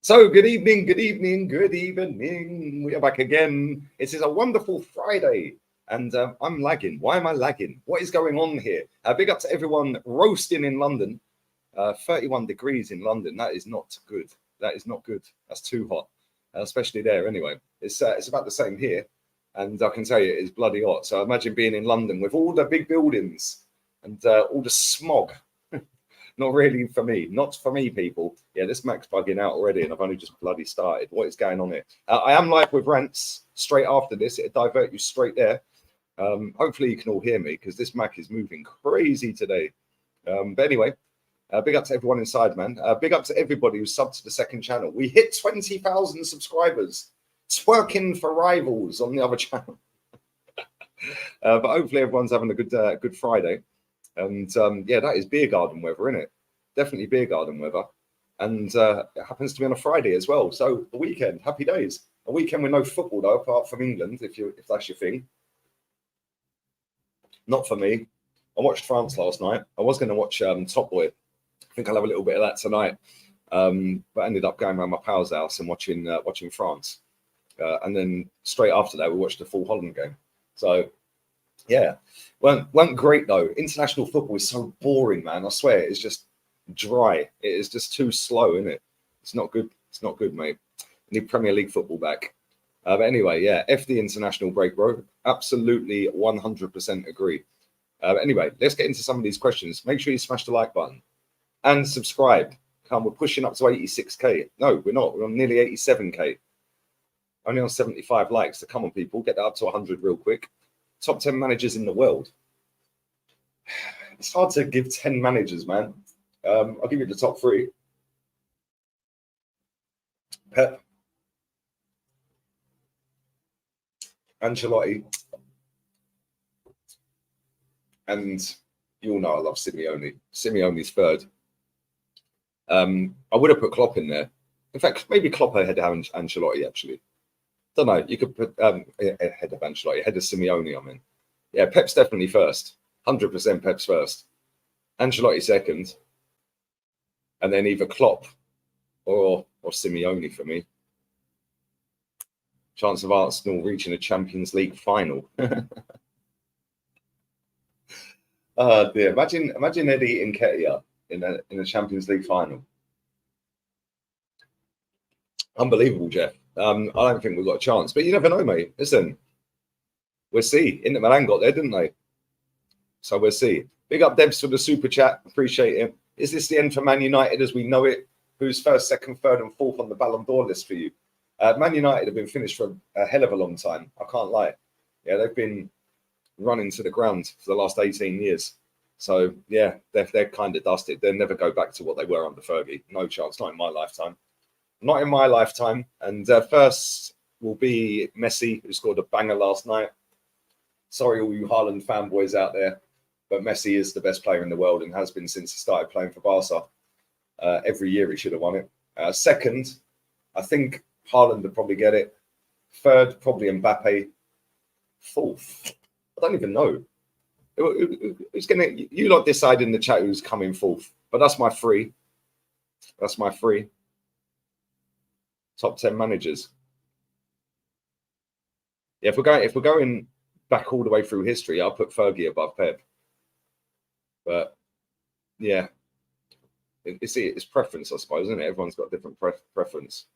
So, good evening, good evening, good evening. We are back again. It is a wonderful Friday, and I'm lagging. Why am I lagging? What is going on here? Big up to everyone roasting in London. 31 degrees in London. That is not good. That is not good. That's too hot, especially there. Anyway, it's about the same here, and I can tell you it is bloody hot. So imagine being in London with all the big buildings and all the smog. Not really for me. Not for me, people. Yeah, this Mac's bugging out already, and I've only just bloody started. What is going on here? I am live with rants straight after this. It'll divert you straight there. Hopefully you can all hear me because this Mac is moving crazy today. But anyway, big up to everyone inside, man. Big up to everybody who's subbed to the second channel. We hit 20,000 subscribers. Twerking for rivals on the other channel. But hopefully everyone's having a good Friday. And yeah, that is beer garden weather, isn't it? Definitely beer garden weather. And it happens to be on a Friday as well. So the weekend, happy days. A weekend with no football though, apart from England, if that's your thing. Not for me. I watched France last night. I was going to watch Top Boy. I think I'll have a little bit of that tonight. But I ended up going around my pal's house and watching France. And then straight after that, we watched the full Holland game. So yeah, weren't great though. International football is so boring, man. I swear, it's just dry. It is just too slow, isn't it? It's not good. It's not good, mate. We need Premier League football back. But anyway, yeah, F the international break, bro. Absolutely 100% agree. Anyway, let's get into some of these questions. Make sure you smash the like button and subscribe. We're pushing up to 86k. No, we're not. We're on nearly 87k. Only on 75 likes. So come on, people, get that up to 100 real quick. Top 10 managers in the world. It's hard to give 10 managers, man. I'll give you the top 3. Pep, Ancelotti, and you all know I love Simeone. Simeone's third. I would have put Klopp in there. In fact, maybe Klopp ahead of Ancelotti, actually. Don't know. You could put ahead of Ancelotti, ahead of Simeone, I mean. Yeah, Pep's definitely first. 100% Pep's first. Ancelotti second. And then either Klopp or Simeone for me. Chance of Arsenal reaching a Champions League final. Oh dear. Imagine Eddie Nketiah in a Champions League final. Unbelievable, Jeff. I don't think we've got a chance, but you never know, mate. Listen, we'll see. Inter Milan got there, didn't they? So we'll see. Big up Debs for the super chat. Appreciate it. Is this the end for Man United as we know it? Who's first, second, third, and fourth on the Ballon d'Or list for you? Man United have been finished for a hell of a long time. I can't lie. Yeah, they've been running to the ground for the last 18 years. So yeah, they're kind of dusted. They'll never go back to what they were under Fergie. No chance. Not in my lifetime. Not in my lifetime. And first will be Messi, who scored a banger last night. Sorry, all you Haaland fanboys out there, but Messi is the best player in the world and has been since he started playing for Barca. Every year he should have won it. Second, I think Haaland would probably get it. Third, probably Mbappe. Fourth, I don't even know. Who's gonna? You lot decide in the chat who's coming fourth. But that's my 3. That's my 3. Top 10 managers. Yeah, if we're going back all the way through history, I'll put Fergie above Pep. But yeah, it's preference, I suppose, isn't it? Everyone's got a different preference.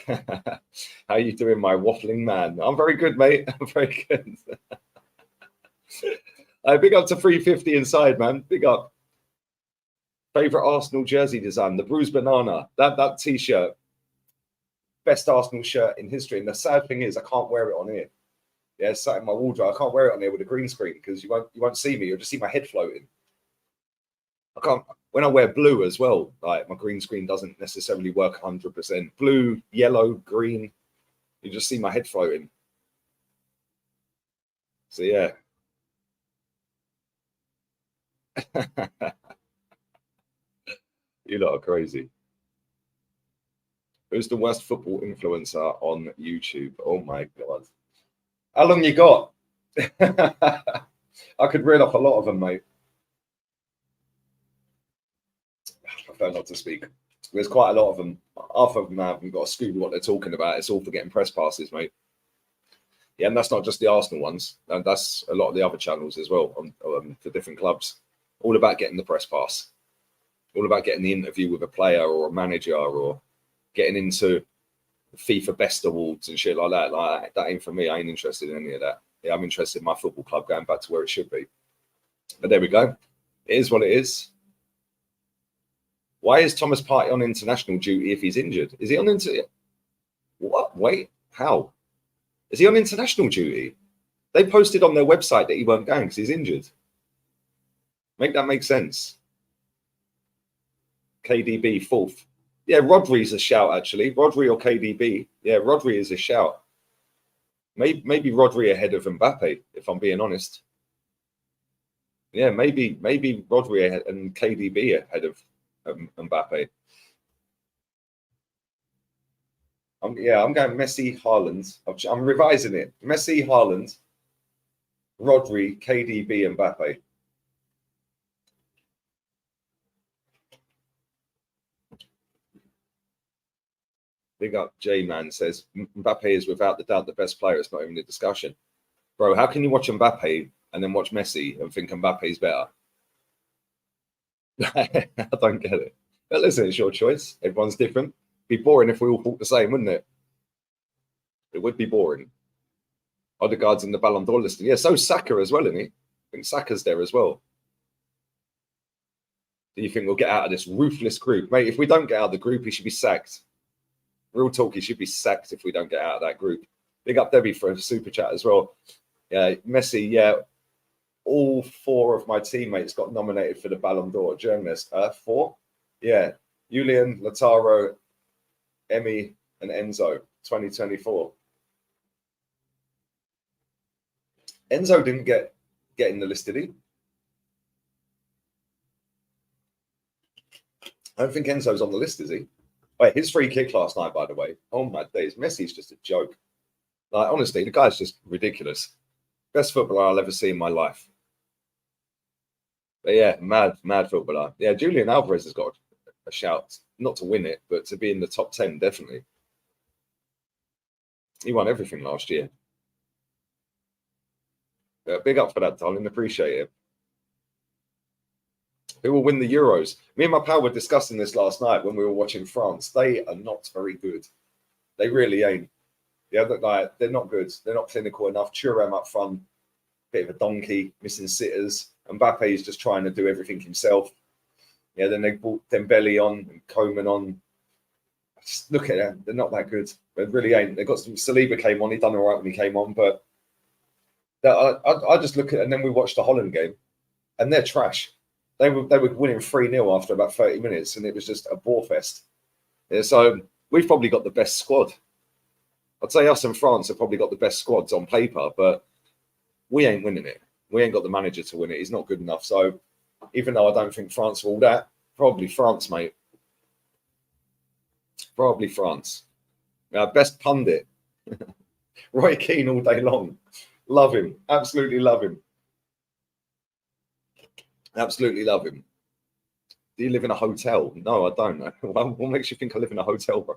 How you doing, my waffling man? I'm very good, mate. I'm very good. Big up to 350 inside, man. Big up. Favorite Arsenal jersey design, the bruised banana. That t-shirt. Best Arsenal shirt in history. And the sad thing is I can't wear it on here. Yeah, it's sat in my wardrobe. I can't wear it on here with a green screen because you won't see me. You'll just see my head floating. I can't. When I wear blue as well, like my green screen doesn't necessarily work 100%. Blue, yellow, green, you just see my head floating. So yeah. You lot are crazy. Who's the worst football influencer on YouTube? Oh my God. How long you got? I could read off a lot of them, mate. I prefer not to speak. There's quite a lot of them. Half of them haven't got a scoop of what they're talking about. It's all for getting press passes, mate. Yeah, and that's not just the Arsenal ones. And that's a lot of the other channels as well for different clubs. All about getting the press pass. All about getting the interview with a player or a manager or getting into FIFA Best Awards and shit like that. Like that ain't for me. I ain't interested in any of that. Yeah, I'm interested in my football club going back to where it should be. But there we go. It is what it is. Why is Thomas Partey on international duty if he's injured? Is he on what? Wait, how? Is he on international duty? They posted on their website that he weren't going because he's injured. Make that make sense. KDB fourth. Yeah, Rodri's a shout, actually. Rodri or KDB. Yeah, Rodri is a shout. Maybe Rodri ahead of Mbappe, if I'm being honest. Yeah, maybe Rodri and KDB ahead of Mbappe. I'm going Messi, Haaland. I'm revising it. Messi, Haaland, Rodri, KDB, Mbappe. Big up J-Man says, Mbappe is without the doubt the best player. It's not even a discussion. Bro, how can you watch Mbappe and then watch Messi and think Mbappe's better? I don't get it. But listen, it's your choice. Everyone's different. It'd be boring if we all thought the same, wouldn't it? It would be boring. Odegaard's in the Ballon d'Or listing. Yeah, so Saka as well, isn't he? I think Saka's there as well. Do you think we'll get out of this ruthless group? Mate, if we don't get out of the group, he should be sacked. Real talk, he should be sacked if we don't get out of that group. Big up Debbie for a super chat as well. Yeah, Messi, yeah. All four of my teammates got nominated for the Ballon d'Or. Journalist, 4? Yeah. Julian, Lautaro, Emmy, and Enzo, 2024. Enzo didn't get in the list, did he? I don't think Enzo's on the list, is he? Wait, his free kick last night, by the way. Oh my days, Messi's just a joke. Like, honestly, the guy's just ridiculous. Best footballer I'll ever see in my life. But yeah, mad footballer. Yeah, Julian Alvarez has got a shout. Not to win it, but to be in the top 10, definitely. He won everything last year. Big up for that, darling. Appreciate it. Who will win the Euros? Me and my pal were discussing this last night when we were watching France. They are not very good. They really ain't. Yeah, like they're not good. They're not clinical enough. Thuram up front, bit of a donkey, missing sitters. Mbappe is just trying to do everything himself. Yeah, then they brought Dembele on and Koeman on. Just look at them. They're not that good. They really ain't. They got some. Saliba came on. He done all right when he came on, but I just look at, and then we watched the Holland game, and they're trash. They were winning 3-0 after about 30 minutes, and it was just a bore fest. Yeah, so we've probably got the best squad. I'd say us and France have probably got the best squads on paper, but we ain't winning it. We ain't got the manager to win it. He's not good enough. So even though I don't think France will that, probably France, mate. Probably France. Best pundit. Roy Keane all day long. Love him. Absolutely love him. Absolutely love him. Do you live in a hotel? No, I don't know. What makes you think I live in a hotel, bro?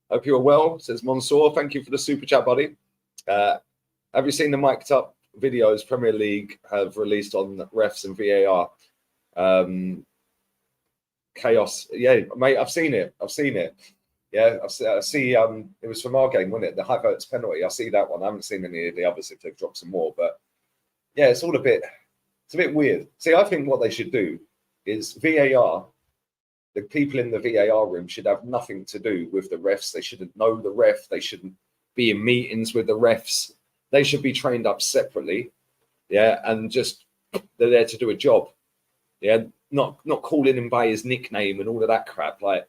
Hope you're well, says Mansour. Thank you for the super chat, buddy. Have you seen the mic'd up videos Premier League have released on refs and VAR? Chaos. Yeah, mate, I've seen it. Yeah, I see. It was from our game, wasn't it? The Havertz penalty. I see that one. I haven't seen any of the others if they've dropped some more, but yeah, it's a bit weird. See, I think what they should do is VAR. The people in the VAR room should have nothing to do with the refs. They shouldn't know the ref. They shouldn't be in meetings with the refs. They should be trained up separately. Yeah, and just they're there to do a job. Yeah, not calling him by his nickname and all of that crap like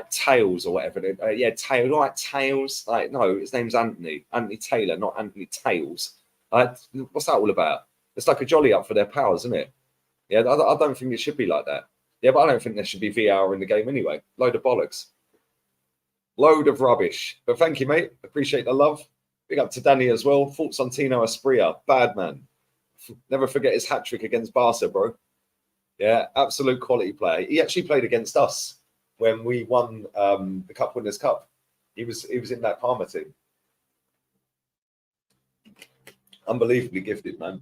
Tails or whatever. Yeah, Tails, like Tails. Like, no, his name's Anthony Taylor, not Anthony Tails. What's that all about? It's like a jolly up for their powers, isn't it? Yeah, I don't think it should be like that. Yeah, but I don't think there should be VAR in the game anyway. Load of bollocks. Load of rubbish. But thank you, mate. Appreciate the love. Big up to Danny as well. Thoughts on Tino Asprilla. Bad man. Never forget his hat-trick against Barca, bro. Yeah, absolute quality player. He actually played against us when we won the Cup Winners' Cup. He was in that Parma team. Unbelievably gifted, man.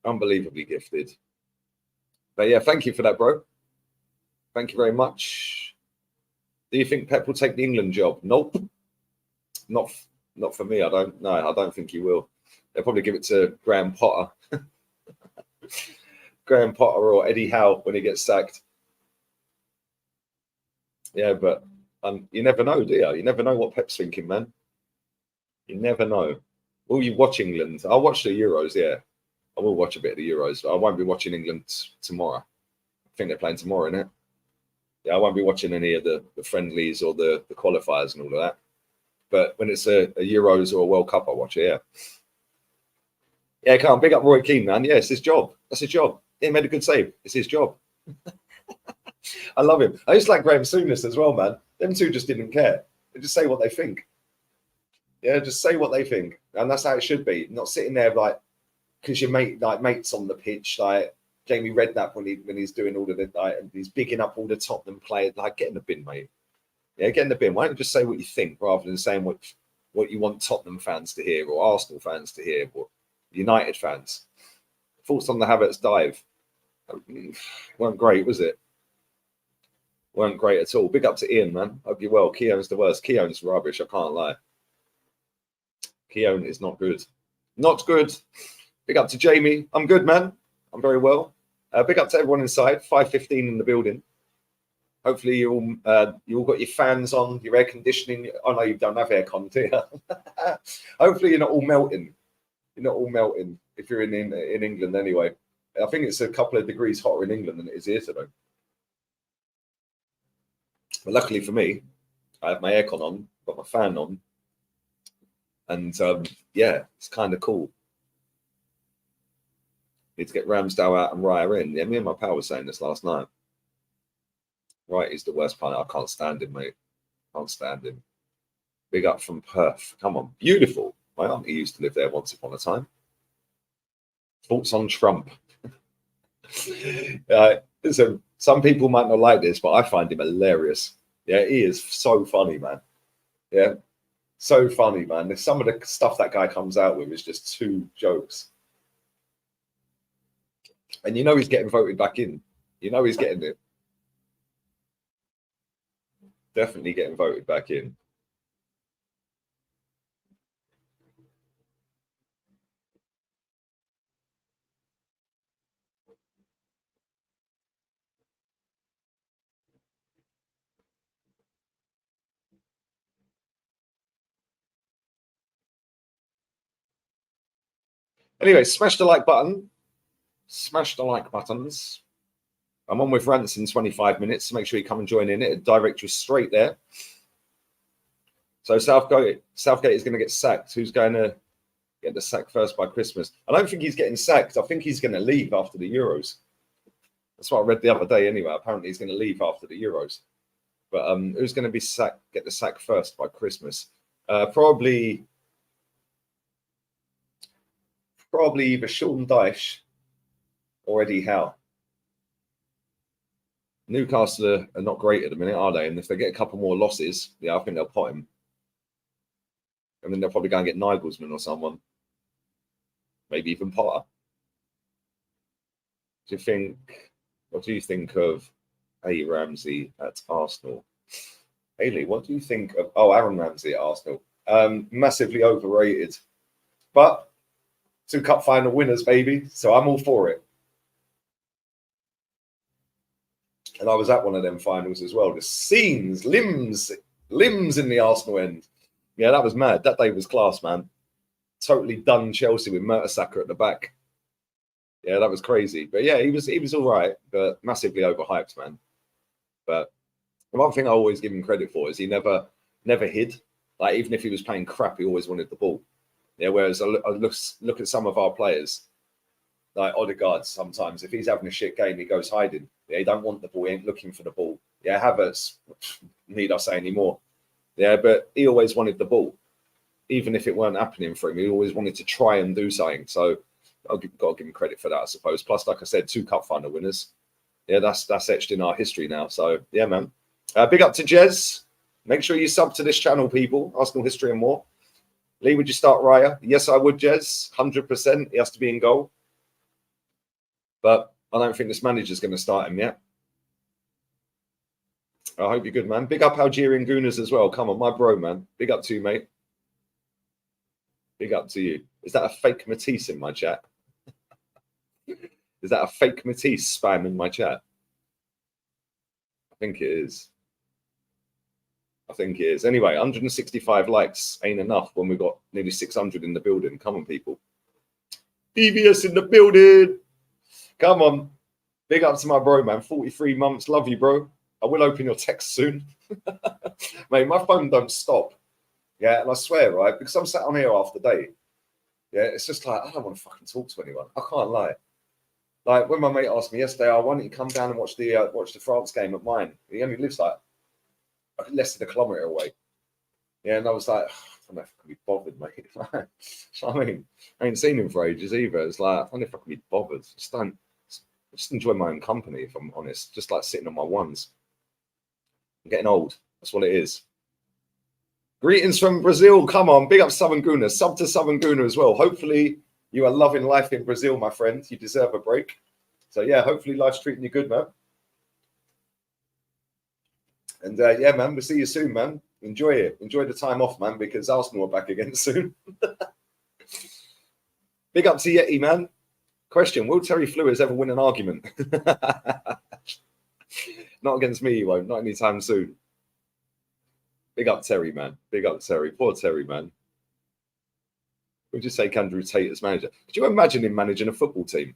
Unbelievably gifted. But yeah, thank you for that, bro. Thank you very much. Do you think Pep will take the England job? Nope. Not for me. I don't think he will. They'll probably give it to Graham Potter. Graham Potter or Eddie Howe when he gets sacked. Yeah, but you never know, do you? You never know what Pep's thinking, man. You never know. Will you watch England? I'll watch the Euros, yeah. I will watch a bit of the Euros, but I won't be watching England tomorrow. I think they're playing tomorrow, innit? Yeah, I won't be watching any of the friendlies or the qualifiers and all of that. But when it's a Euros or a World Cup, I'll watch it, yeah. Yeah, come on, big up Roy Keane, man. Yeah, it's his job. That's his job. He made a good save. It's his job. I love him. I used to like Graham Souness as well, man. Them two just didn't care. They just say what they think. Yeah, just say what they think. And that's how it should be. Not sitting there like, because your mates on the pitch, like Jamie Redknapp when he's doing all of it, like he's bigging up all the Tottenham players, like get in the bin, mate. Yeah, get in the bin. Why don't you just say what you think rather than saying what you want Tottenham fans to hear or Arsenal fans to hear or United fans? Thoughts on the Havertz dive? Weren't great, was it? Weren't great at all. Big up to Ian, man. Hope you're well. Keown's the worst. Keown's rubbish. I can't lie. Keown is not good. Not good. Big up to Jamie. I'm good, man. I'm very well. Big up to everyone inside. 5:15 in the building. Hopefully you all got your fans on, your air conditioning. Oh no, you don't have aircon, do you? Hopefully you're not all melting. You're not all melting if you're in England anyway. I think it's a couple of degrees hotter in England than it is here today. But luckily for me, I have my aircon on, got my fan on, and yeah, it's kind of cool. Need to get Ramsdale out and Raya in. Yeah, me and my pal were saying this last night. Right, he's the worst player. I can't stand him, mate. Can't stand him. Big up from Perth. Come on, beautiful. My auntie used to live there once upon a time. Thoughts on Trump? Listen, some people might not like this, but I find him hilarious. Yeah, he is so funny, man. Yeah, so funny, man. Some of the stuff that guy comes out with is just two jokes. And you know he's getting voted back in. You know he's getting it. Definitely getting voted back in. Anyway, smash the like button. Smash the like buttons. I'm on with Rants in 25 minutes. So make sure you come and join in. It'll direct you straight there. So Southgate is going to get sacked. Who's going to get the sack first by Christmas? I don't think he's getting sacked. I think he's going to leave after the Euros. That's what I read the other day anyway. Apparently he's going to leave after the Euros. But who's going to be get the sack first by Christmas? Probably either Sean Dyche or Eddie Howe. Newcastle are not great at the minute, are they? And if they get a couple more losses, yeah, I think they'll pot him. And then they'll probably go and get Nigelsmann or someone. Maybe even Potter. What do you think of Ramsey at Arsenal? Haley, what do you think of Aaron Ramsey at Arsenal? Massively overrated. But 2 cup final winners, baby. So I'm all for it. And I was at one of them finals as well. The scenes, limbs in the Arsenal end. Yeah, that was mad. That day was class, man. Totally done Chelsea with Mertesacker at the back. Yeah, that was crazy. But yeah, he was all right, but massively overhyped, man. But the one thing I always give him credit for is he never hid. Like, even if he was playing crap, he always wanted the ball. Yeah, whereas I look at some of our players, like Odegaard, sometimes if he's having a shit game, he goes hiding. Yeah, he don't want the ball, he ain't looking for the ball. Yeah, Havertz, need I say anymore? Yeah, but he always wanted the ball. Even if it weren't happening for him, he always wanted to try and do something. So Got to give him credit for that, I suppose. Plus, like I said, 2 cup final winners. Yeah, that's etched in our history now. So yeah, man. Big up to Jez. Make sure you sub to this channel, people. Arsenal history and more. Lee, would you start Raya? Yes, I would, Jez. 100%. He has to be in goal. But I don't think this manager's going to start him yet. I hope you're good, man. Big up Algerian Gooners as well. Come on, my bro, man. Big up to you, mate. Big up to you. Is that a fake Matisse in my chat? Is that a fake Matisse spam in my chat? I think it is. I think it is. Anyway, 165 likes ain't enough when we've got nearly 600 in the building. Come on, people. BVS in the building. Come on. Big up to my bro, man. 43 months. Love you, bro. I will open your text soon. Mate, my phone don't stop. Yeah, and I swear, right, because I'm sat on here half the day. Yeah, it's just like, I don't want to fucking talk to anyone. I can't lie. Like, when my mate asked me yesterday, why don't you come down and watch the France game at mine? He only lives like less than a kilometre away. Yeah, and I was like, I don't know if I can be bothered, mate. I mean, I ain't seen him for ages either. It's like, I don't know if I can be bothered. Just enjoy my own company, if I'm honest. Just like sitting on my ones. I'm getting old. That's what it is. Greetings from Brazil. Come on, big up Southern Guna. Sub to Southern Guna as well. Hopefully you are loving life in Brazil, my friend. You deserve a break. So yeah, hopefully life's treating you good, man. And yeah, man, we'll see you soon, man. Enjoy it. Enjoy the time off, man, because Arsenal are back again soon. Big up to Yeti, man. Question, will Terry Flewers ever win an argument? Not against me, he won't. Not anytime soon. Big up Terry, man. Big up Terry. Poor Terry, man. Would you take Andrew Tate as manager? Could you imagine him managing a football team?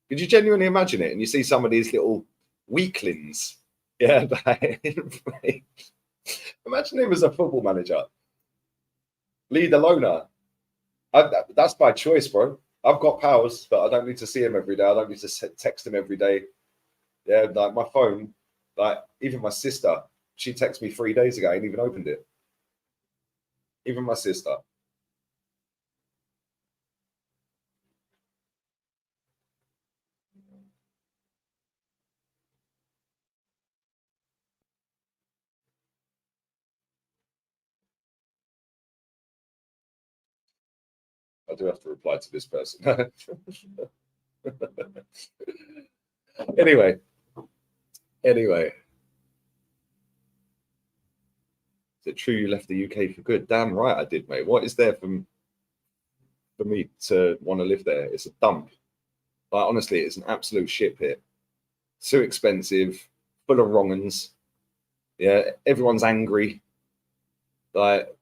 Could you genuinely imagine it? And you see some of these little weaklings. Yeah. Imagine him as a football manager. Lead the loner. That's by choice, bro. I've got powers, but I don't need to see him every day. I don't need to text him every day. Yeah, like my phone, like even my sister, she texted me 3 days ago. I ain't even opened it. Even my sister. I do have to reply to this person. Anyway. Is it true you left the UK for good? Damn right I did, mate. What is there for me to want to live there? It's a dump. Like, honestly, it's an absolute shit pit. Too expensive, full of wrong uns. Yeah, everyone's angry. Like,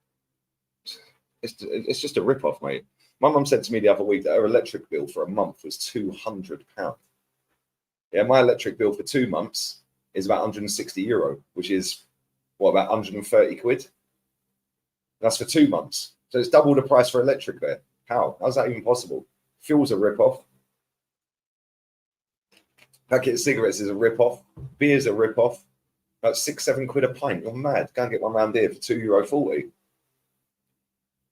it's just a rip-off, mate. My mum said to me the other week that her electric bill for a month was £200. Yeah, my electric bill for 2 months is about €160, which is, what, about 130 quid? That's for 2 months. So it's double the price for electric there. How's that even possible? Fuel's a rip-off. Packet of cigarettes is a rip-off. Beer's a rip-off. About 6-7 quid a pint. You're mad. Go and get one round here for €2.40.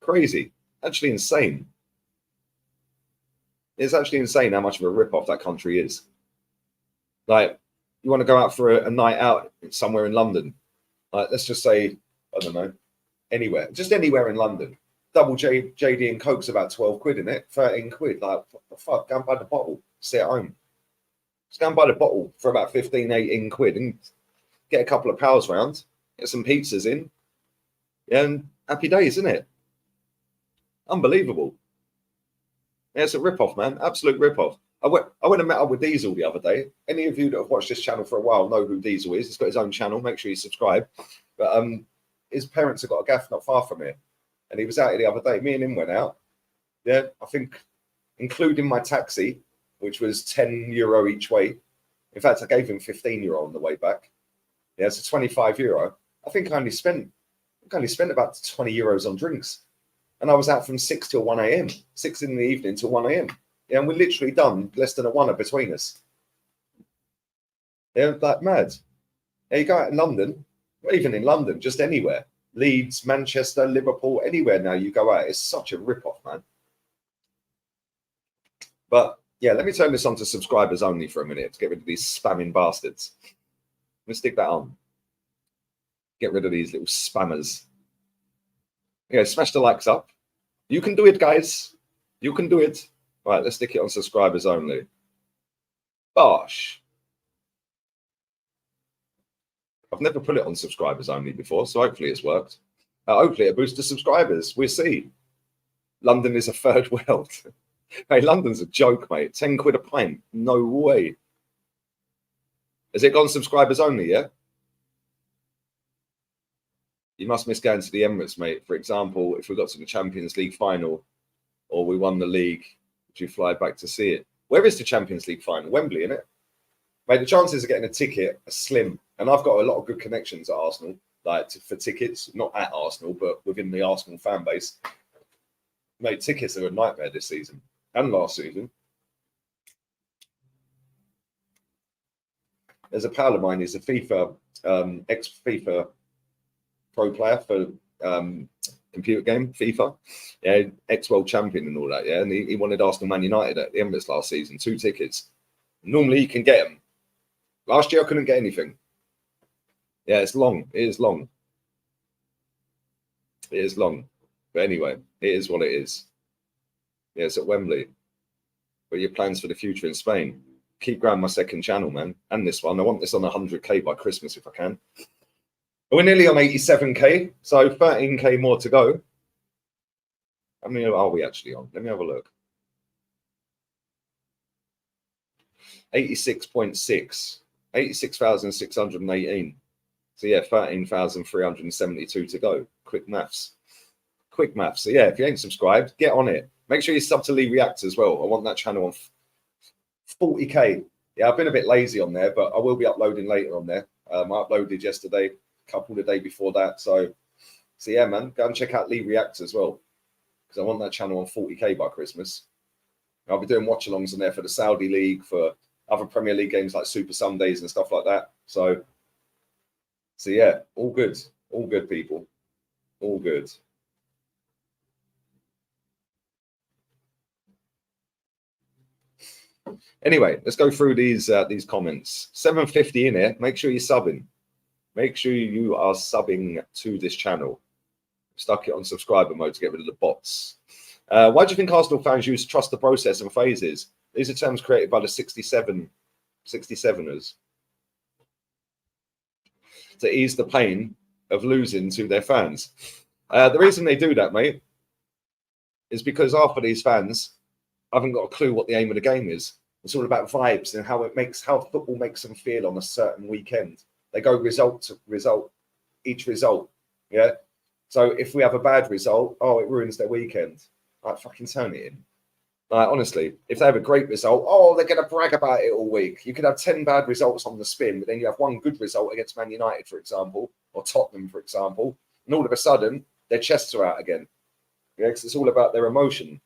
Crazy. Actually insane. It's actually insane how much of a rip-off that country is. Like, you want to go out for a night out somewhere in London. Like, let's just say, I don't know, anywhere. Just anywhere in London. Double JD and Coke's about 12 quid in it. 13 quid. Like, what the fuck? Go and buy the bottle. Stay at home. Just go and buy the bottle for about 15, 18 quid and get a couple of pals round. Get some pizzas in. Yeah, and happy days, isn't it? Unbelievable. Yeah, it's a rip-off, man. Absolute rip-off. I went and met up with Diesel the other day. Any of you that have watched this channel for a while know who Diesel is. He's got his own channel. Make sure you subscribe. But his parents have got a gaff not far from here. And he was out here the other day. Me and him went out. Yeah, I think including my taxi, which was €10 each way. In fact, I gave him €15 on the way back. Yeah, it's €25. I think I only spent about €20 on drinks. And I was out from 6 till 1 a.m. 6 in the evening till 1 a.m. Yeah, and we're literally done less than a one between us. Yeah, like mad. Yeah, you go out in London, or even in London, just anywhere. Leeds, Manchester, Liverpool, anywhere now you go out. It's such a rip-off, man. But yeah, let me turn this on to subscribers only for a minute to get rid of these spamming bastards. Let's stick that on. Get rid of these little spammers. Yeah, smash the likes up. You can do it, guys. You can do it. All right, let's stick it on subscribers only. Bosh. I've never put it on subscribers only before, so hopefully it's worked. Hopefully it boosts the subscribers. We'll see. London is a third world. Hey, London's a joke, mate. 10 quid a pint. No way. Has it gone subscribers only, yeah? You must miss going to the Emirates, mate. For example, if we got to the Champions League final or we won the league, would you fly back to see it? Where is the Champions League final? Wembley, isn't it? Mate, the chances of getting a ticket are slim. And I've got a lot of good connections at Arsenal, like for tickets, not at Arsenal, but within the Arsenal fan base. Mate, tickets are a nightmare this season and last season. There's a pal of mine, he's a FIFA, ex-FIFA pro player for computer game, FIFA. Yeah, ex-world champion and all that, yeah. And he wanted Arsenal Man United at the Emirates last season, 2 tickets. Normally you can get them. Last year I couldn't get anything. Yeah, it's long. It is long. It is long. But anyway, it is what it is. Yeah, it's at Wembley. What are your plans for the future in Spain? Keep growing my second channel, man. And this one. I want this on 100k by Christmas if I can. We're nearly on 87k, so 13k more to go. How many are we actually on? Let me have a look. 86.6. 86,618. So yeah, 13,372 to go. Quick maths. Quick maths. So yeah, if you ain't subscribed, get on it. Make sure you sub to Lee Reacts as well. I want that channel on 40k. Yeah, I've been a bit lazy on there, but I will be uploading later on there. I uploaded yesterday, a couple the day before that. So yeah, man, go and check out Lee Reacts as well, because I want that channel on 40k by Christmas. I'll be doing watch-alongs on there for the Saudi League, for other Premier League games like Super Sundays and stuff like that. So yeah, all good, people, all good. Anyway, let's go through these comments. 750 in here. Make sure you're subbing. Make sure you are subbing to this channel. Stuck it on subscriber mode to get rid of the bots. Why do you think Arsenal fans use trust the process and phases? These are terms created by the 67ers to ease the pain of losing to their fans. The reason they do that, mate, is because half of these fans haven't got a clue what the aim of the game is. It's all about vibes and how football makes them feel on a certain weekend. They go result to result, each result. Yeah. So if we have a bad result, oh, it ruins their weekend. Like, fucking turn it in. Like, honestly, if they have a great result, oh, they're going to brag about it all week. You could have 10 bad results on the spin, but then you have one good result against Man United, for example, or Tottenham, for example, and all of a sudden, their chests are out again. Yeah, because it's all about their emotion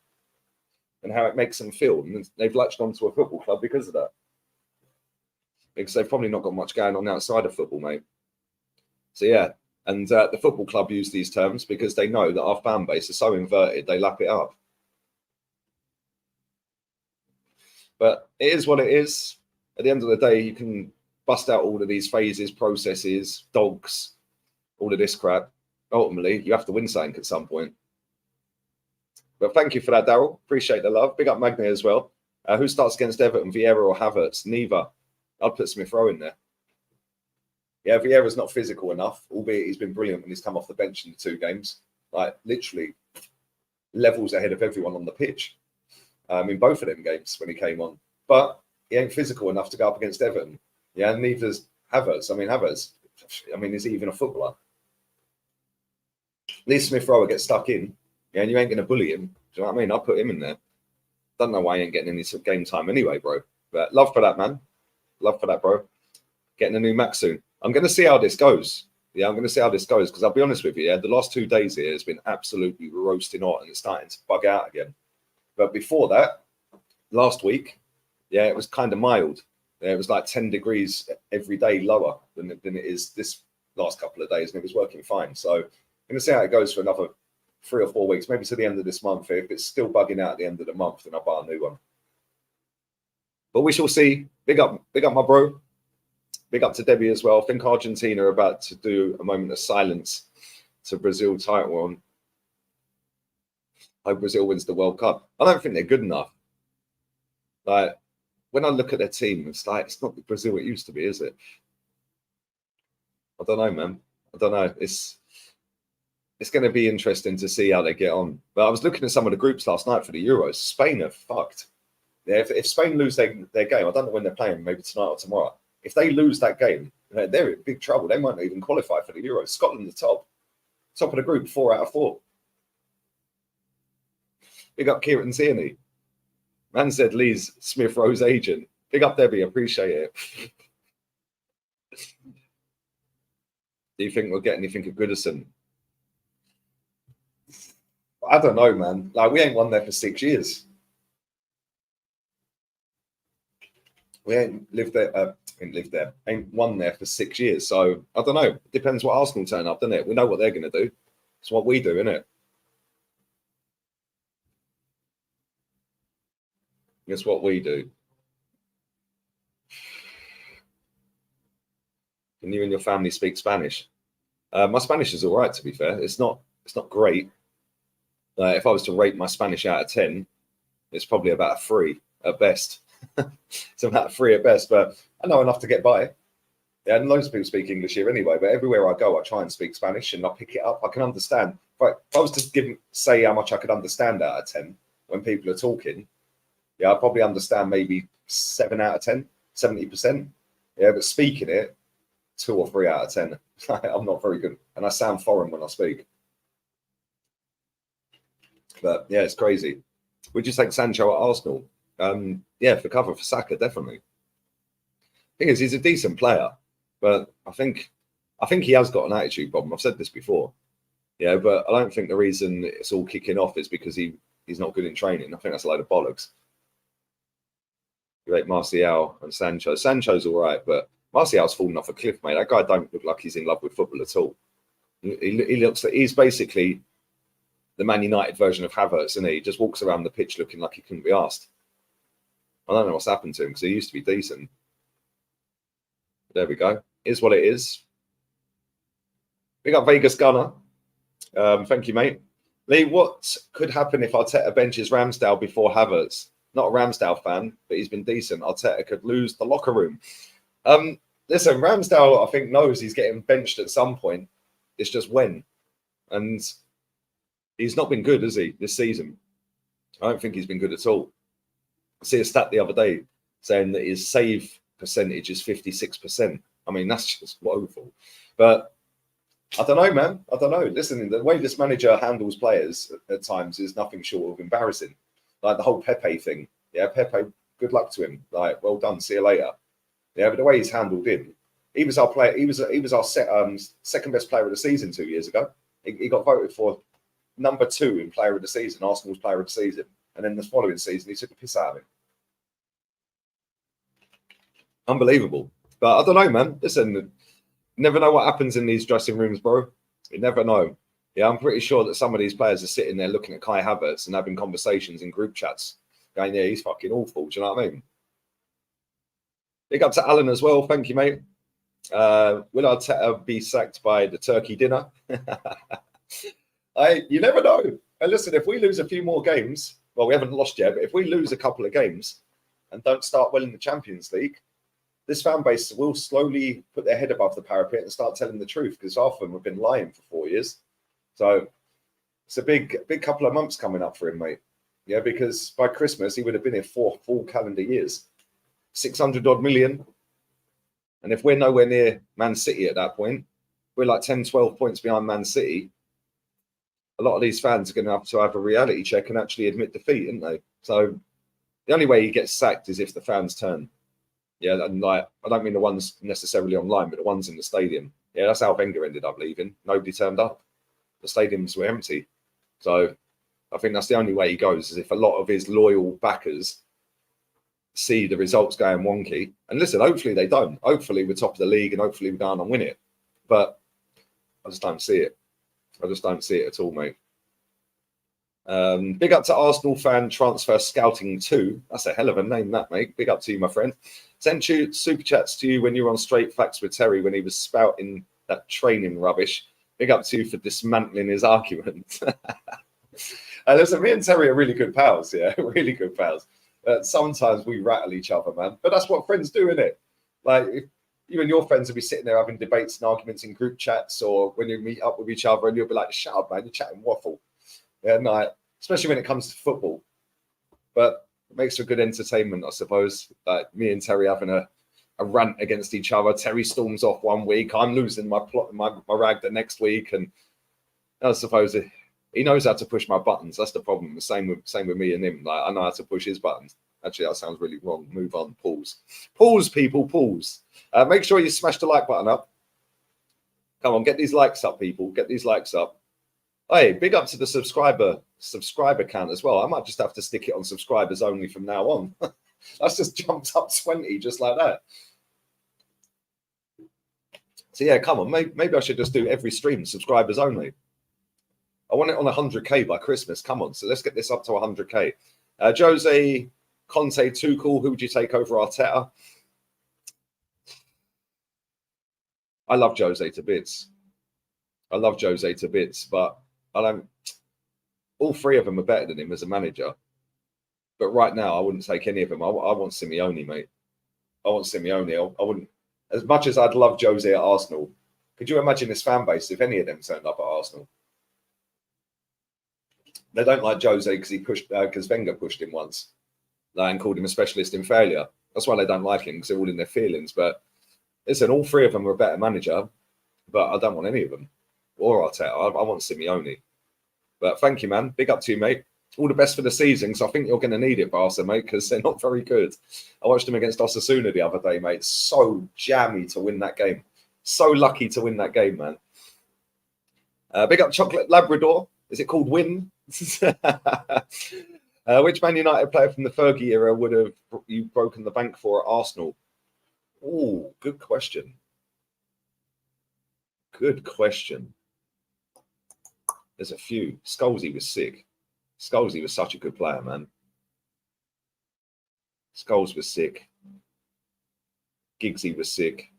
and how it makes them feel. And they've latched onto a football club because of that. Because they've probably not got much going on outside of football, mate. So, yeah. And the football club use these terms because they know that our fan base is so inverted, they lap it up. But it is what it is. At the end of the day, you can bust out all of these phases, processes, dogs, all of this crap. Ultimately, you have to win something at some point. But thank you for that, Daryl. Appreciate the love. Big up Magna as well. Who starts against Everton, Vieira or Havertz? Neither. I'd put Smith Rowe in there. Yeah, Vieira's not physical enough, albeit he's been brilliant when he's come off the bench in the 2 games. Like, literally levels ahead of everyone on the pitch in both of them games when he came on. But he ain't physical enough to go up against Everton. Yeah, and neither's Havertz. Havertz, is he even a footballer? At least Smith Rowe gets stuck in, yeah, and you ain't going to bully him. Do you know what I mean? I'll put him in there. Don't know why he ain't getting any game time anyway, bro. But love for that, man. Love for that, bro. Getting a new Mac soon. I'm going to see how this goes. Yeah, I'm going to see how this goes because I'll be honest with you, yeah, the last 2 days here has been absolutely roasting hot and it's starting to bug out again. But before that, last week, yeah, it was kind of mild. Yeah, it was like 10 degrees every day lower than it is this last couple of days, and it was working fine. So I'm going to see how it goes for another 3 or 4 weeks, maybe to the end of this month. If it's still bugging out at the end of the month, then I'll buy a new one. But we shall see. Big up my bro. Big up to Debbie as well. I think Argentina are about to do a moment of silence to Brazil title on. I hope Brazil wins the World Cup. I don't think they're good enough. Like, when I look at their team, it's like, it's not the Brazil it used to be, is it? I don't know, man. I don't know. It's going to be interesting to see how they get on. But I was looking at some of the groups last night for the Euros. Spain are fucked. Yeah, if Spain lose their game, I don't know when they're playing, maybe tonight or tomorrow. If they lose that game, they're in big trouble. They might not even qualify for the Euros. Scotland, the top of the group, 4 out of 4. Big up Kieran Tierney. Man said Lee's Smith Rowe's agent. Big up Debbie, appreciate it. Do you think we'll get anything of Goodison? I don't know, man. Like, we ain't won there for 6 years. We ain't ain't won there for 6 years. So I don't know. It depends what Arsenal turn up, doesn't it? We know what they're going to do. It's what we do, isn't it? It's what we do. Can you and your family speak Spanish? My Spanish is all right, to be fair. It's not great. If I was to rate my Spanish out of 10, it's probably about a 3 at best. It's about a 3 at best, but I know enough to get by. Yeah, and loads of people speak English here anyway, but everywhere I go, I try and speak Spanish and I pick it up. I can understand. If I was to say how much I could understand out of 10 when people are talking, yeah, I probably understand maybe 7 out of 10, 70%. Yeah, but speaking it, 2 or 3 out of 10. I'm not very good. And I sound foreign when I speak. But yeah, it's crazy. Would you take Sancho at Arsenal? Yeah, for cover for Saka, definitely. Thing is, he's a decent player, but I think he has got an attitude problem. I've said this before. Yeah, but I don't think the reason it's all kicking off is because he's not good in training. I think that's a load of bollocks. You rate Martial and Sancho. Sancho's all right, but Martial's fallen off a cliff, mate. That guy don't look like he's in love with football at all. He looks like he's basically the Man United version of Havertz, isn't he? He just walks around the pitch looking like he couldn't be asked. I don't know what's happened to him because he used to be decent. There we go. Is what it is. We got Vegas Gunner. Thank you, mate. Lee, what could happen if Arteta benches Ramsdale before Havertz? Not a Ramsdale fan, but he's been decent. Arteta could lose the locker room. Listen, Ramsdale, I think, knows he's getting benched at some point. It's just when. And he's not been good, has he, this season? I don't think he's been good at all. I see a stat the other day saying that his save percentage is 56%. I mean, that's just woeful. But I don't know, man. I don't know. Listen, the way this manager handles players at times is nothing short of embarrassing. Like the whole Pepe thing. Yeah, Pepe, good luck to him. Like, well done. See you later. Yeah, but the way he's handled him, he was our player. He was our second best player of the season 2 years ago. He got voted for number 2 in player of the season, Arsenal's player of the season. And then the following season, he took the piss out of him. Unbelievable. But I don't know, man. Listen, you never know what happens in these dressing rooms, bro. You never know. Yeah, I'm pretty sure that some of these players are sitting there looking at Kai Havertz and having conversations in group chats, going, yeah, he's fucking awful. Do you know what I mean? Big up to Alan as well. Thank you, mate. Will Arteta be sacked by the turkey dinner? You never know. And listen, if we lose a few more games, well, we haven't lost yet, but if we lose a couple of games and don't start well in the Champions League, this fan base will slowly put their head above the parapet and start telling the truth, because half of them have been lying for 4 years. So it's a big couple of months coming up for him, mate. Yeah, because by Christmas, he would have been here 4 full calendar years. 600 odd million. And if we're nowhere near Man City at that point, we're like 10, 12 points behind Man City. A lot of these fans are going to have a reality check and actually admit defeat, aren't they? So the only way he gets sacked is if the fans turn. Yeah, and like, I don't mean the ones necessarily online, but the ones in the stadium. Yeah, that's how Wenger ended up leaving. Nobody turned up. The stadiums were empty. So I think that's the only way he goes, is if a lot of his loyal backers see the results going wonky. And listen, hopefully they don't. Hopefully we're top of the league and hopefully we go on and win it. But I just don't see it. I just don't see it at all, mate. Big up to Arsenal fan transfer scouting 2. That's a hell of a name, that, mate. Big up to you, my friend. Sent you super chats to you when you were on Straight Facts with Terry when he was spouting that training rubbish. Big up to you for dismantling his argument. Listen, me and Terry are really good pals, yeah, really good pals. Sometimes we rattle each other, man. But that's what friends do, innit? Like, if you and your friends will be sitting there having debates and arguments in group chats, or when you meet up with each other and you'll be like, shut up, man, you're chatting waffle. Yeah, no, especially when it comes to football. But it makes for good entertainment, I suppose. Like me and Terry having a rant against each other. Terry storms off one week. I'm losing my rag the next week. And I suppose he knows how to push my buttons. That's the problem. The same with me and him. Like, I know how to push his buttons. Actually, that sounds really wrong. Move on. Pause. Pause, people. Pause. Make sure you smash the like button up. Come on, get these likes up, people. Get these likes up. Hey, big up to the subscriber count as well. I might just have to stick it on subscribers only from now on. That's just jumped up 20 just like that. So yeah, come on. Maybe I should just do every stream subscribers only. I want it on 100k by Christmas. Come on. So let's get this up to 100k. Jose Conte, Tuchel. Who would you take over Arteta? I love Jose to bits. I love Jose to bits, but I don't. All three of them are better than him as a manager. But right now, I wouldn't take any of them. I want Simeone, mate. I want Simeone. I wouldn't. As much as I'd love Jose at Arsenal, could you imagine this fan base if any of them turned up at Arsenal? They don't like Jose because because Wenger pushed him once, and called him a specialist in failure. That's why they don't like him, because they're all in their feelings. But listen, all three of them are a better manager, but I don't want any of them. Or Arteta. I want Simeone. But thank you, man. Big up to you, mate. All the best for the season, because I think you're going to need it, Barca, mate, because they're not very good. I watched them against Osasuna the other day, mate. So jammy to win that game. So lucky to win that game, man. Big up Chocolate Labrador. Is it called Win? Which Man United player from the Fergie era would have you broken the bank for at Arsenal? Oh, good question. Good question. There's a few. Scholesy was sick. Scholesy was such a good player, man. Scholes was sick. Giggsy was sick.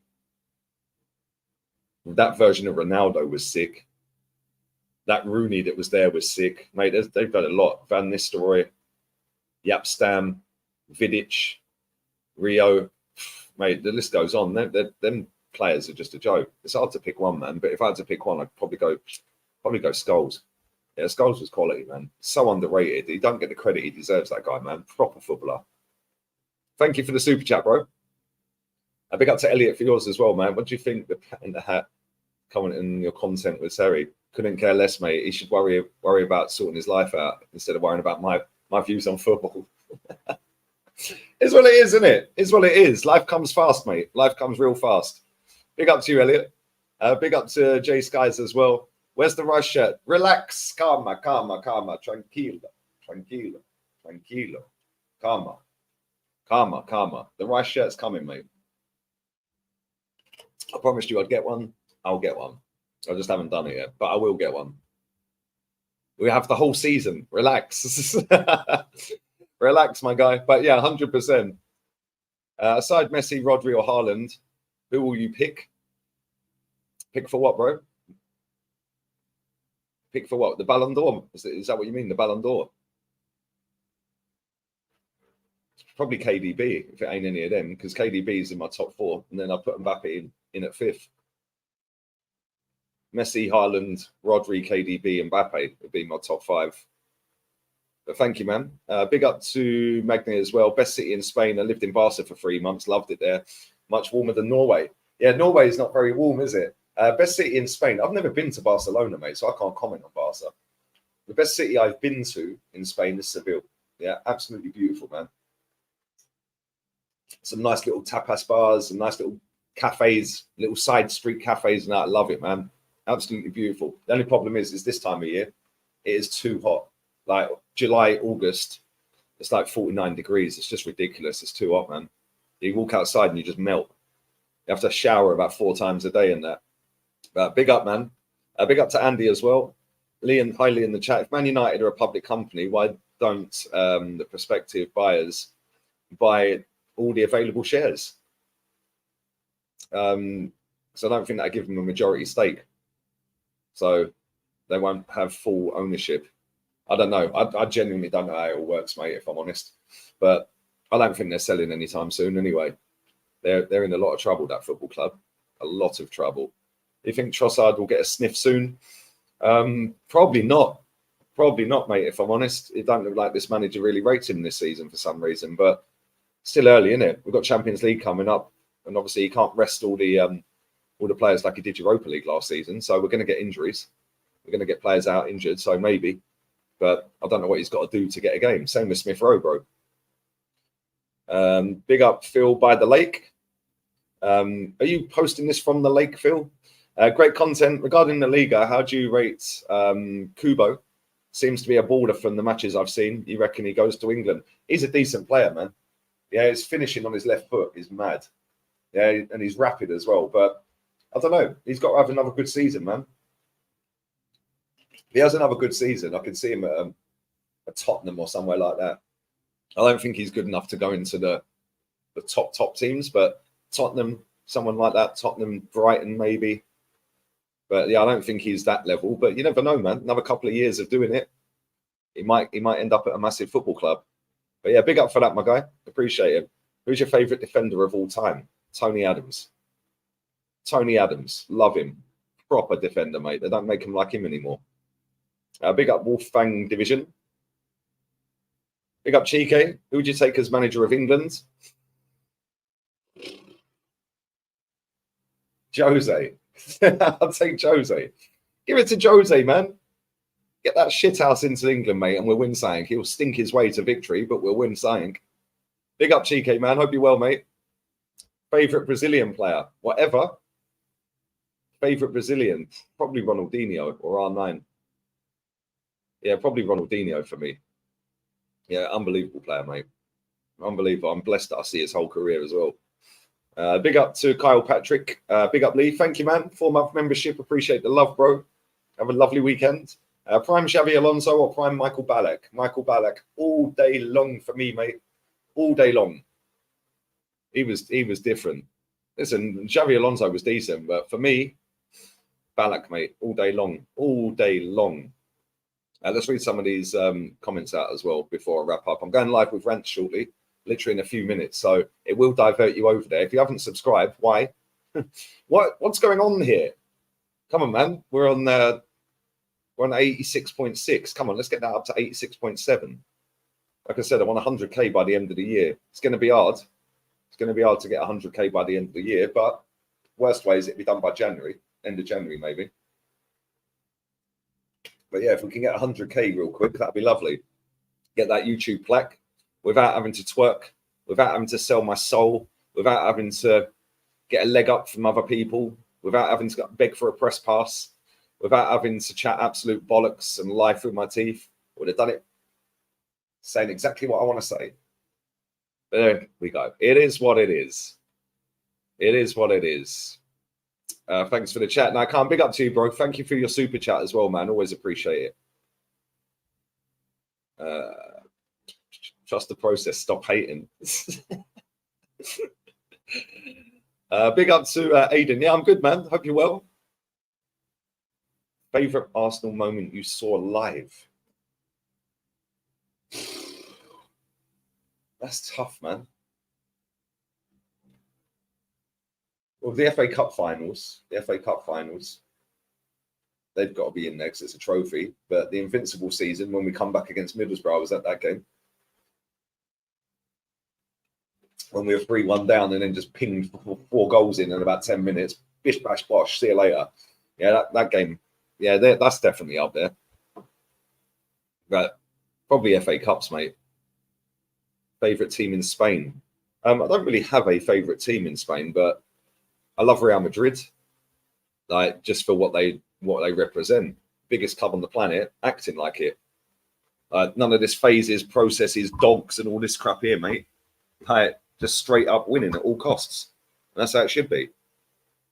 That version of Ronaldo was sick. That Rooney that was there was sick. Mate, they've got a lot. Van Nistelrooy, Yapstam, Vidic, Rio. Mate, the list goes on. Them players are just a joke. It's hard to pick one, man. But if I had to pick one, I'd probably go Scholes. Yeah, Scholes was quality, man. So underrated. He don't get the credit he deserves, that guy, man. Proper footballer. Thank you for the super chat, bro. A big up to Elliot for yours as well, man. What do you think the Cat in the Hat commenting your content with Terry? Couldn't care less, mate. He should worry about sorting his life out instead of worrying about my views on football. It's what it is, isn't it? It's what it is. Life comes fast, mate. Life comes real fast. Big up to you, Elliot. Big up to Jay Skies as well. Where's the rush shirt? Relax. Calma. Tranquilo. Calma. The rush shirt's coming, mate. I promised you I'd get one. I'll get one. I just haven't done it yet, but I will get one. We have the whole season. Relax. Relax, my guy. But yeah, 100%. Aside Messi, Rodri or Haaland, who will you pick? Pick for what, bro? Pick for what? The Ballon d'Or? Is that what you mean? The Ballon d'Or? Probably KDB, if it ain't any of them, because KDB is in my top 4, and then I put Mbappe in at 5th. Messi, Haaland, Rodri, KDB, Mbappe would be my top 5. But thank you, man. Big up to Magni as well. Best city in Spain. I lived in Barca for 3 months. Loved it there. Much warmer than Norway. Yeah, Norway is not very warm, is it? Best city in Spain. I've never been to Barcelona, mate, so I can't comment on Barca. The best city I've been to in Spain is Seville. Yeah, absolutely beautiful, man. Some nice little tapas bars, some nice little cafes, little side street cafes, and I love it, man. Absolutely beautiful. The only problem is this time of year, it is too hot. Like July, August, it's like 49 degrees. It's just ridiculous. It's too hot, man. You walk outside and you just melt. You have to shower about 4 times a day in that. But big up, man. Big up to Andy as well. Highly in the chat. If Man United are a public company, why don't the prospective buyers buy all the available shares? So I don't think that give them a majority stake. So they won't have full ownership. I don't know. I genuinely don't know how it all works, mate, if I'm honest. But I don't think they're selling anytime soon anyway. They're in a lot of trouble, that football club. A lot of trouble. You think Trossard will get a sniff soon? Probably not. Probably not, mate, if I'm honest. It don't look like this manager really rates him this season for some reason. But still early, isn't it? We've got Champions League coming up. And obviously he can't rest all the players like he did Europa League last season. So we're going to get injuries. We're going to get players out injured. So maybe. But I don't know what he's got to do to get a game. Same with Smith Rowe, bro. Big up Phil by the lake. Are you posting this from the lake, Phil? Great content regarding the Liga. How do you rate Kubo? Seems to be a baller from the matches I've seen. You reckon he goes to England? He's a decent player, man. Yeah, his finishing on his left foot is mad. Yeah, and he's rapid as well. But I don't know. He's got to have another good season, man. If he has another good season, I can see him at Tottenham or somewhere like that. I don't think he's good enough to go into the top teams, but Tottenham, someone like that, Tottenham, Brighton, maybe. But yeah, I don't think he's that level. But you never know, man. Another couple of years of doing it, he might end up at a massive football club. But yeah, big up for that, my guy. Appreciate it. Who's your favourite defender of all time? Tony Adams. Tony Adams, love him. Proper defender, mate. They don't make him like him anymore. Big up Wolfgang Division. Big up Chike. Who would you take as manager of England? Jose. I'll take Jose. Give it to Jose, man. Get that shit house into England, mate, and we'll win something. He'll stink his way to victory, but we'll win something. Big up Chike, man. Hope you're well, mate. Favourite Brazilian player? Whatever. Favourite Brazilian? Probably Ronaldinho or R9. Yeah, probably Ronaldinho for me. Yeah, unbelievable player, mate. Unbelievable. I'm blessed that I see his whole career as well. Big up to Kyle Patrick. Big up Lee. Thank you, man. 4-month membership. Appreciate the love, bro. Have a lovely weekend. Prime Xavi Alonso or Prime Michael Ballack? Michael Ballack all day long for me, mate. All day long. He was different. Listen, Xavi Alonso was decent, but for me, Ballack, mate, all day long. All day long. Let's read some of these comments out as well before I wrap up. I'm going live with rants shortly, literally in a few minutes, so it will divert you over there. If you haven't subscribed, why? What's going on here? Come on, man. We're on 86.6. Come on, let's get that up to 86.7. Like I said, I want 100k by the end of the year. It's going to be hard. It's going to be hard to get 100k by the end of the year, but worst way is it'll be done by January, end of January maybe. But yeah, if we can get 100k real quick, that'd be lovely. Get that YouTube plaque without having to twerk, without having to sell my soul, without having to get a leg up from other people, without having to beg for a press pass, without having to chat absolute bollocks and lie through my teeth. I would have done it saying exactly what I want to say. But there we go. It is what it is. It is what it is. Thanks for the chat. Now, I can't big up to you, bro. Thank you for your super chat as well, man. Always appreciate it. Trust the process. Stop hating. Big up to Aiden. Yeah, I'm good, man. Hope you're well. Favorite Arsenal moment you saw live? That's tough, man. Well, the FA Cup finals, they've got to be in there because it's a trophy. But the Invincible season, when we come back against Middlesbrough, I was at that game. When we were 3-1 down and then just pinged 4 goals in about 10 minutes. Bish, bash, bosh. See you later. Yeah, that game. Yeah, that's definitely up there. But probably FA Cups, mate. Favourite team in Spain? I don't really have a favourite team in Spain, but I love Real Madrid, like just for what they represent. Biggest club on the planet, acting like it. None of this phases, processes, dogs, and all this crap here, mate. Like just straight up winning at all costs. And that's how it should be.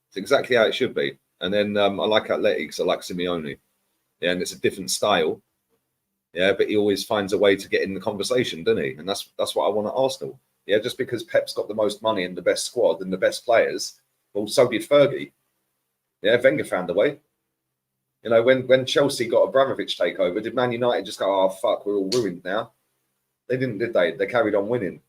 It's exactly how it should be. And then I like Athletics. I like Simeone. Yeah, and it's a different style. Yeah, but he always finds a way to get in the conversation, doesn't he? And that's what I want at Arsenal. Yeah, just because Pep's got the most money and the best squad and the best players, well, so did Fergie. Yeah, Wenger found a way. You know, when Chelsea got Abramovich takeover, did Man United just go, oh fuck, we're all ruined now? They didn't, did they? They carried on winning.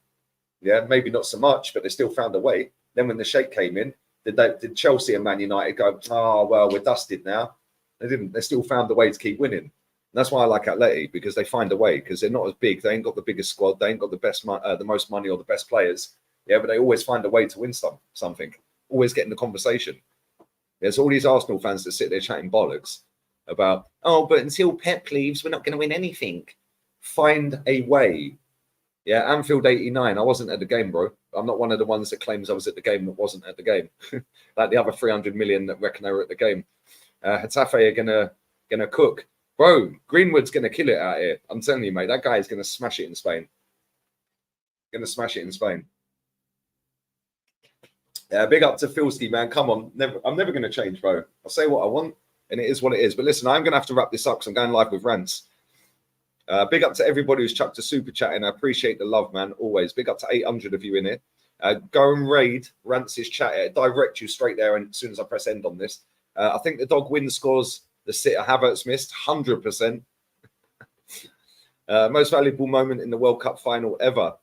Yeah, maybe not so much, but they still found a way. Then when the Sheikh came in, did Chelsea and Man United go, oh well, we're dusted now? They didn't. They still found a way to keep winning. And that's why I like Atleti, because they find a way, because they're not as big. They ain't got the biggest squad. They ain't got the most money or the best players. Yeah, but they always find a way to win something. Always get in the conversation. There's all these Arsenal fans that sit there chatting bollocks about, oh, but until Pep leaves, we're not going to win anything. Find a way. Yeah, Anfield 89. I wasn't at the game, bro. I'm not one of the ones that claims I was at the game that wasn't at the game. Like the other 300 million that reckon they were at the game. Getafe are gonna cook. Bro, Greenwood's going to kill it out here. I'm telling you, mate, that guy is going to smash it in Spain. Yeah, big up to Filski, man. Come on. I'm never going to change, bro. I'll say what I want, and it is what it is. But listen, I'm going to have to wrap this up because I'm going live with rants. Big up to everybody who's chucked a super chat in. I appreciate the love, man, always. Big up to 800 of you in here. Go and raid Rance's chat. It direct you straight there, and as soon as I press end on this. I think the dog win scores the sitter Havertz missed, 100%. Most valuable moment in the World Cup final ever.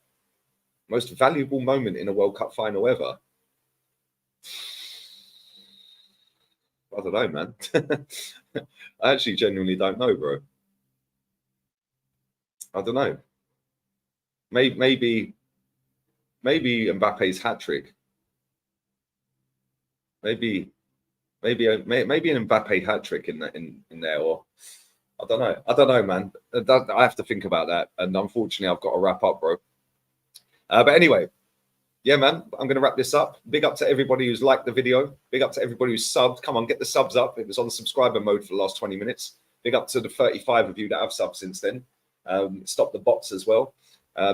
Most valuable moment in a World Cup final ever. I don't know, man. I actually genuinely don't know, bro. I don't know. Maybe Mbappe's hat trick. Maybe an Mbappe hat trick in there, or I don't know, man. I have to think about that, and unfortunately, I've got to wrap up, bro. But anyway, yeah, man, I'm going to wrap this up. Big up to everybody who's liked the video. Big up to everybody who's subbed. Come on, get the subs up. It was on subscriber mode for the last 20 minutes. Big up to the 35 of you that have subbed since then. Stop the bots as well.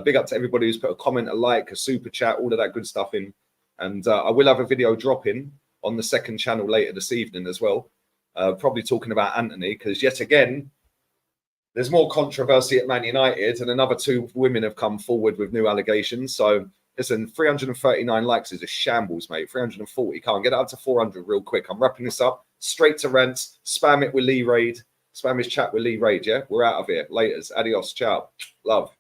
Big up to everybody who's put a comment, a like, a super chat, all of that good stuff in. And I will have a video dropping on the second channel later this evening as well. Probably talking about Anthony, because yet again, there's more controversy at Man United, and another 2 women have come forward with new allegations. So listen, 339 likes is a shambles, mate. 340. Can't get it up to 400 real quick. I'm wrapping this up. Straight to rants. Spam it with Lee Raid. Spam his chat with Lee Raid, yeah? We're out of here. Laters. Adios. Ciao. Love.